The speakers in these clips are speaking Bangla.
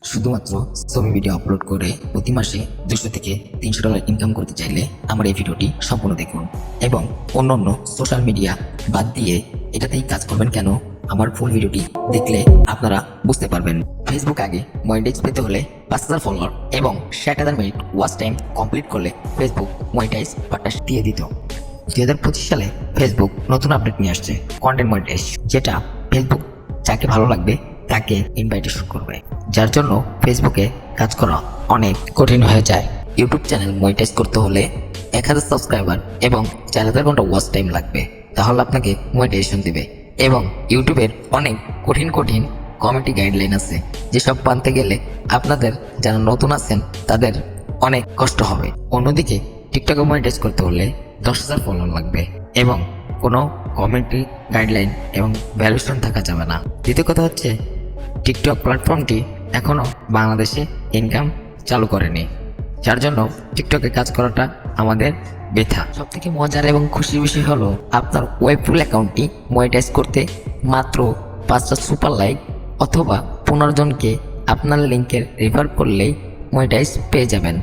শুধুমাত্র ছবি ভিডিও আপলোড করে প্রতি মাসে $200 থেকে $300 ইনকাম করতে চাইলে আমার এই ভিডিওটি সম্পূর্ণ দেখুন এবং অন্যান্য সোশ্যাল মিডিয়া বাদ দিয়ে এটাতেই কাজ করবেন কেন আমার ফুল ভিডিওটি দেখলে আপনারা বুঝতে পারবেন। ফেসবুক আগে মনিটাইজ পেতে হলে 5,000 ফলোয়ার এবং 60,000 মিনিট ওয়াচ টাইম কমপ্লিট করলে ফেসবুক মনিটাইজ বাট্টা দিয়ে দিত। 2025 সালে ফেসবুক নতুন আপডেট নিয়ে আসছে কন্টেন্ট মনিটাইজ, যেটা ফেসবুক যাকে ভালো লাগবে তাকে ইনভাইটেশন করবে, যার জন্য ফেসবুকে কাজ করা অনেক কঠিন হয়ে যায়। ইউটিউব চ্যানেল মনিটাইজ করতে হলে 1000 সাবস্ক্রাইবার এবং 4000 ঘন্টা ওয়াচ টাইম লাগবে, তাহলে আপনাকে মনিটাইজেশন দিবে। এবং ইউটিউবের অনেক কঠিন কমিউনিটি গাইডলাইন আছে, যেসব মানতে গেলে আপনাদের যারা নতুন আছেন তাদের অনেক কষ্ট হবে। অন্যদিকে টিকটকে মনিটাইজ করতে হলে 10,000 ফলোয়ার লাগবে এবং কোনো কমিউনিটি গাইডলাইন এবং ভ্যালুয়েশন থাকা যাবে না। দ্বিতীয় কথা হচ্ছে, টিকটক প্ল্যাটফর্মটি এখনও বাংলাদেশে ইনকাম চালু করেনি, যার জন্য টিকটকে কাজ করাটা আমাদের বৃথা। সবথেকে মজার এবং খুশির বিষয় হলো, আপনার ওয়েবফুল অ্যাকাউন্টটি মনিটাইজ করতে মাত্র 5টা সুপার লাইক অথবা 15 জনকে আপনার লিঙ্কের রেফার করলেই মনিটাইজ পেয়ে যাবেন।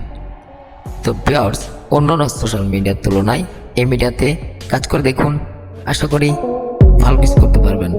তো ভিউয়ার্স, অন্যান্য সোশ্যাল মিডিয়ার তুলনায় এই মিডিয়াতে কাজ করে দেখুন, আশা করি ভালো কিছু করতে পারবেন।